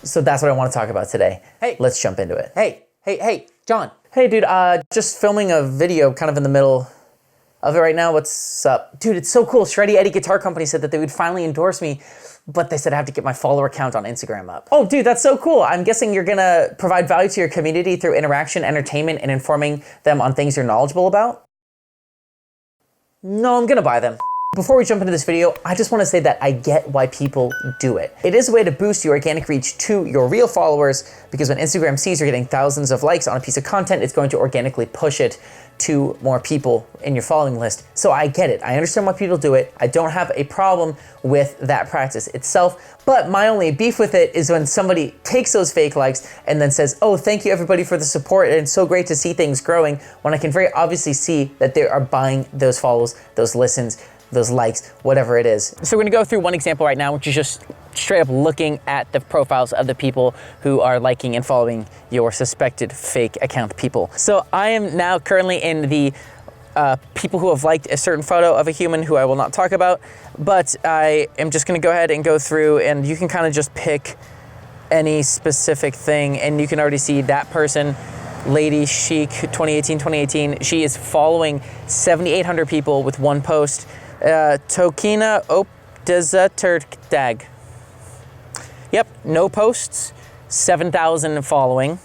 So that's what I want to talk about today. Hey. Let's jump into it. Hey, John. Hey, dude, just filming a video kind of in the middle of it right now. What's up? Dude, it's so cool. Shreddy Eddie Guitar Company said that they would finally endorse me, but they said I have to get my follower count on Instagram up. Oh, dude, that's so cool. I'm guessing you're gonna provide value to your community through interaction, entertainment, and informing them on things you're knowledgeable about? No, I'm gonna buy them. Before we jump into this video, I just want to say that I get why people do it. It is a way to boost your organic reach to your real followers, because when Instagram sees you're getting thousands of likes on a piece of content, it's going to organically push it to more people in your following list. So I get it. I understand why people do it. I don't have a problem with that practice itself, but my only beef with it is when somebody takes those fake likes and then says, oh, thank you everybody for the support, and it's so great to see things growing, when I can very obviously see that they are buying those follows, those listens, those likes, whatever it is. So we're gonna go through one example right now, which is just straight up looking at the profiles of the people who are liking and following your suspected fake account people. So I am now currently in the people who have liked a certain photo of a human who I will not talk about, but I am just gonna go ahead and go through, and you can kind of just pick any specific thing, and you can already see that person, Lady Chic 2018, she is following 7,800 people with one post. Tokina Opdezaterdag. Yep, no posts, 7,000 following,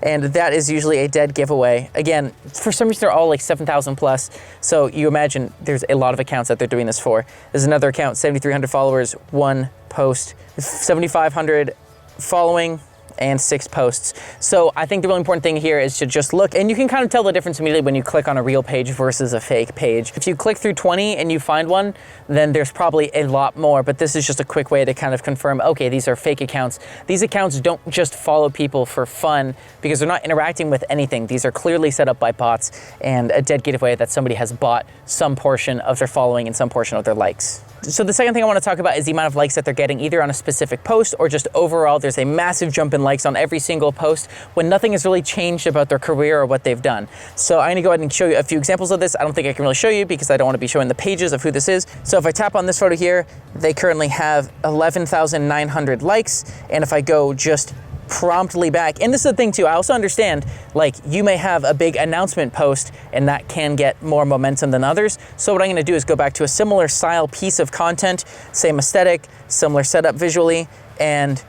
and that is usually a dead giveaway. Again, for some reason they're all like 7,000 plus, so you imagine there's a lot of accounts that they're doing this for. There's another account, 7,300 followers, one post, 7,500 following, and 6 posts. So I think the really important thing here is to just look, and you can kind of tell the difference immediately when you click on a real page versus a fake page. If you click through 20 and you find one, then there's probably a lot more, but this is just a quick way to kind of confirm, okay, these are fake accounts. These accounts don't just follow people for fun because they're not interacting with anything. These are clearly set up by bots and a dead giveaway that somebody has bought some portion of their following and some portion of their likes. So the second thing I want to talk about is the amount of likes that they're getting either on a specific post or just overall. There's a massive jump in likes on every single post when nothing has really changed about their career or what they've done. So I'm going to go ahead and show you a few examples of this. I don't think I can really show you because I don't want to be showing the pages of who this is. So if I tap on this photo here, they currently have 11,900 likes. And if I go just promptly back, and this is the thing too, I also understand, like, you may have a big announcement post and that can get more momentum than others. So what I'm gonna do is go back to a similar style piece of content, same aesthetic, similar setup visually, and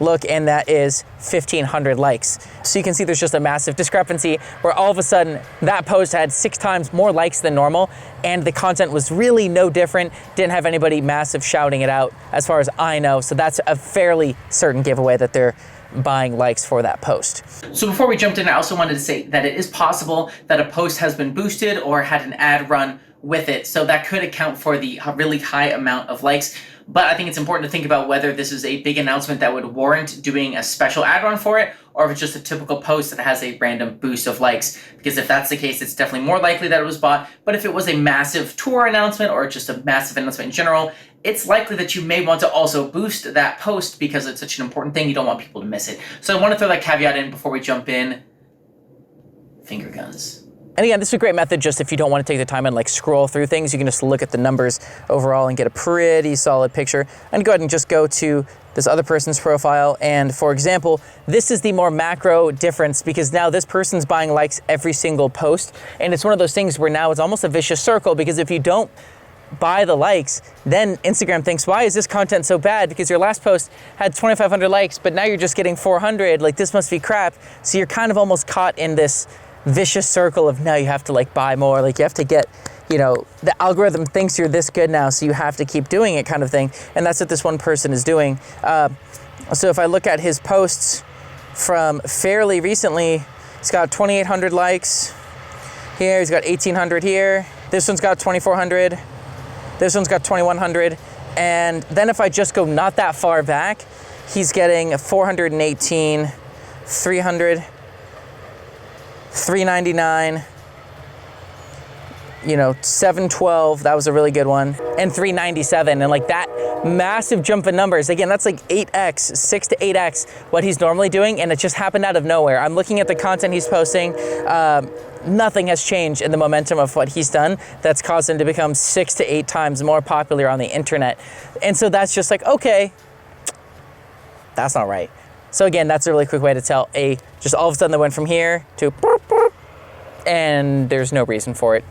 look, and that is 1,500 likes. So you can see there's just a massive discrepancy where all of a sudden that post had 6 times more likes than normal, and the content was really no different, didn't have anybody massive shouting it out as far as I know. So that's a fairly certain giveaway that they're buying likes for that post. So before we jumped in, I also wanted to say that it is possible that a post has been boosted or had an ad run with it. So that could account for the really high amount of likes. But I think it's important to think about whether this is a big announcement that would warrant doing a special ad run for it, or if it's just a typical post that has a random boost of likes. Because if that's the case, it's definitely more likely that it was bought. But if it was a massive tour announcement or just a massive announcement in general, it's likely that you may want to also boost that post because it's such an important thing. You don't want people to miss it. So I want to throw that caveat in before we jump in. Finger guns. And again, this is a great method just if you don't want to take the time and like scroll through things. You can just look at the numbers overall and get a pretty solid picture. And go ahead and just go to this other person's profile. And for example, this is the more macro difference because now this person's buying likes every single post. And it's one of those things where now it's almost a vicious circle, because if you don't buy the likes, then Instagram thinks, why is this content so bad? Because your last post had 2,500 likes, but now you're just getting 400. Like, this must be crap. So you're kind of almost caught in this vicious circle of now you have to like buy more, like you have to get, you know, the algorithm thinks you're this good now, so you have to keep doing it kind of thing. And that's what this one person is doing. So if I look at his posts from fairly recently, he's got 2,800 likes here, he's got 1,800 here, this one's got 2,400, this one's got 2,100, and then if I just go not that far back, he's getting 418, 300, 399, you know, 712, that was a really good one, and 397, and like that massive jump in numbers. Again, that's like 8x, 6 to 8x what he's normally doing, and it just happened out of nowhere. I'm looking at the content he's posting. Nothing has changed in the momentum of what he's done that's caused him to become 6 to 8 times more popular on the internet. And so that's just like, okay, that's not right. So again, that's a really quick way to tell just all of a sudden they went from here to and there's no reason for it.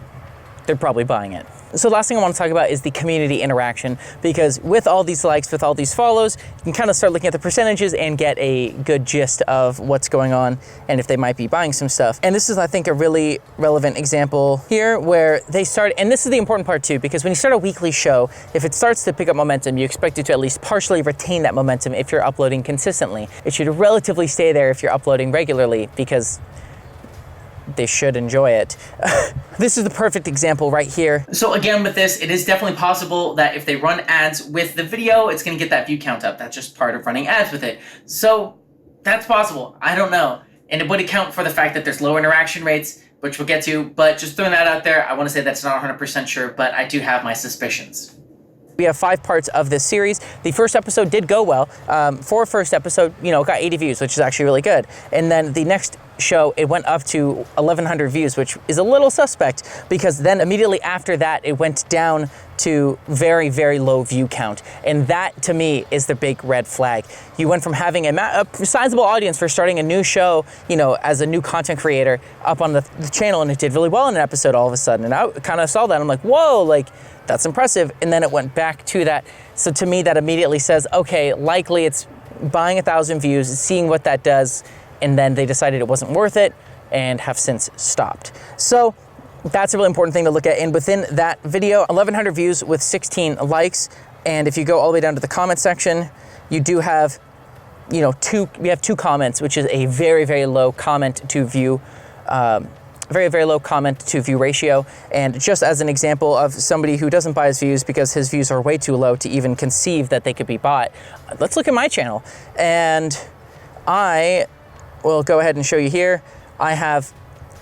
They're probably buying it. So the last thing I want to talk about is the community interaction, because with all these likes, with all these follows, you can kind of start looking at the percentages and get a good gist of what's going on and if they might be buying some stuff. And this is, I think, a really relevant example here where they start, and this is the important part too, because when you start a weekly show, if it starts to pick up momentum, you expect it to at least partially retain that momentum if you're uploading consistently. It should relatively stay there if you're uploading regularly, because they should enjoy it. This is the perfect example right here. So again, with this, it is definitely possible that if they run ads with the video, it's going to get that view count up. That's just part of running ads with it. So that's possible. I don't know. And it would account for the fact that there's low interaction rates, which we'll get to, but just throwing that out there, I want to say that's not 100% sure, but I do have my suspicions. We have 5 parts of this series. The first episode did go well. For first episode, it got 80 views, which is actually really good. And then the next show, it went up to 1,100 views, which is a little suspect, because then immediately after that, it went down to very, very low view count. And that, to me, is the big red flag. You went from having a sizable audience for starting a new show, as a new content creator up on the channel, and it did really well in an episode all of a sudden. And I kind of saw that. I'm like, whoa, that's impressive. And then it went back to that. So to me, that immediately says, okay, likely it's buying 1,000 views, seeing what that does, and then they decided it wasn't worth it and have since stopped. So that's a really important thing to look at. And within that video, 1,100 views with 16 likes. And if you go all the way down to the comment section, you do have, we have 2 comments, which is a very, very low comment to view, very, very low comment to view ratio. And just as an example of somebody who doesn't buy his views because his views are way too low to even conceive that they could be bought, let's look at my channel. And I will go ahead and show you here. I have,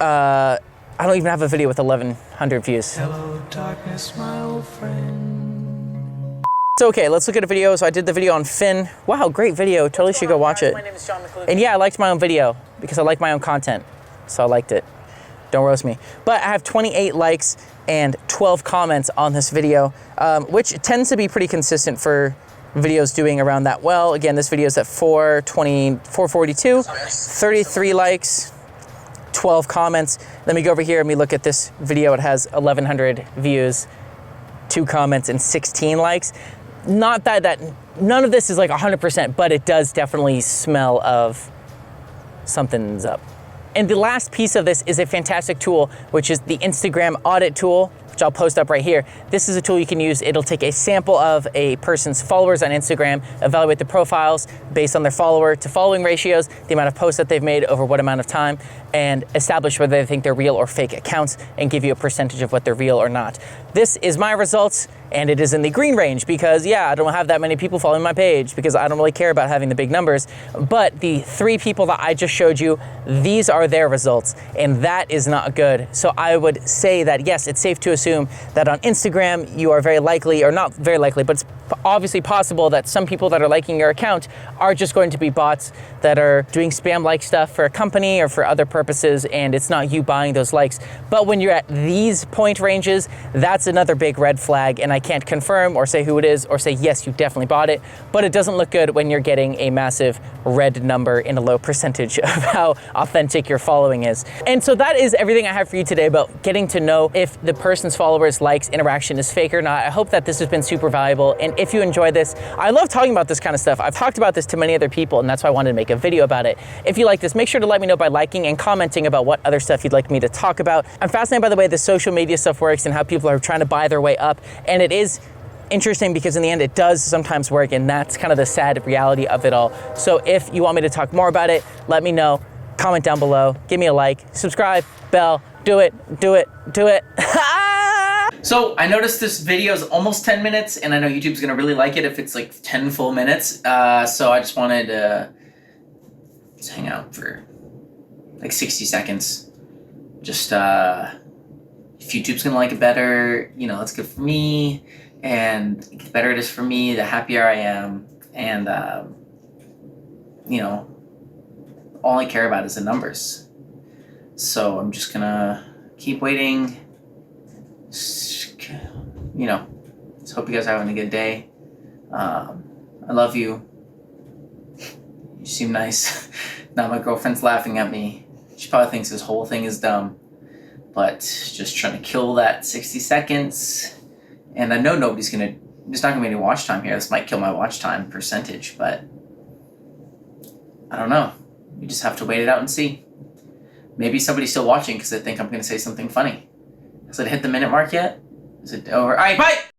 I don't even have a video with 1,100 views. Hello, darkness, my old friend. So okay, let's look at a video. So I did the video on Finn. Wow, great video. Totally should go watch it. My name is McLucas. And yeah, I liked my own video because I like my own content. So I liked it. Don't roast me. But I have 28 likes and 12 comments on this video, which tends to be pretty consistent for videos doing around that well. Again, this video is at 442, 33 likes, 12 comments. Let me go over here and we look at this video. It has 1,100 views, 2 comments, and 16 likes. Not that none of this is like 100%, but it does definitely smell of something's up. And the last piece of this is a fantastic tool, which is the Instagram audit tool, which I'll post up right here. This is a tool you can use. It'll take a sample of a person's followers on Instagram, evaluate the profiles based on their follower to following ratios, the amount of posts that they've made over what amount of time, and establish whether they think they're real or fake accounts and give you a percentage of what they're real or not. This is my results, and it is in the green range because, yeah, I don't have that many people following my page because I don't really care about having the big numbers. But the 3 people that I just showed you, these are their results, and that is not good. So I would say that, yes, it's safe to assume that on Instagram, you are very likely, or not very likely, but it's obviously possible that some people that are liking your account are just going to be bots that are doing spam-like stuff for a company or for other purposes, and it's not you buying those likes. But when you're at these point ranges, that's another big red flag, and I can't confirm or say who it is or say, yes, you definitely bought it, but it doesn't look good when you're getting a massive red number in a low percentage of how authentic your following is. And so that is everything I have for you today about getting to know if the person's followers, likes, interaction is fake or not. I hope that this has been super valuable, and if you enjoy this, I love talking about this kind of stuff. I've talked about this to many other people, and that's why I wanted to make a video about it. If you like this, make sure to let me know by liking and commenting about what other stuff you'd like me to talk about. I'm fascinated by the way the social media stuff works and how people are trying to buy their way up, and it is interesting because in the end it does sometimes work, and that's kind of the sad reality of it all. So if you want me to talk more about it, let me know. Comment down below, give me a like, subscribe, bell, do it. So I noticed this video is almost 10 minutes, and I know YouTube's gonna really like it if it's like 10 full minutes. So I just wanted to hang out for like 60 seconds. Just if YouTube's gonna like it better, that's good for me. And the better it is for me, the happier I am. And all I care about is the numbers. So I'm just gonna keep waiting. Just hope you guys are having a good day. I love you. See seem nice. Now my girlfriend's laughing at me. She probably thinks this whole thing is dumb. But just trying to kill that 60 seconds. And I know there's not gonna be any watch time here. This might kill my watch time percentage, but I don't know. You just have to wait it out and see. Maybe somebody's still watching because they think I'm gonna say something funny. Has it hit the minute mark yet? Is it over? All right, bye!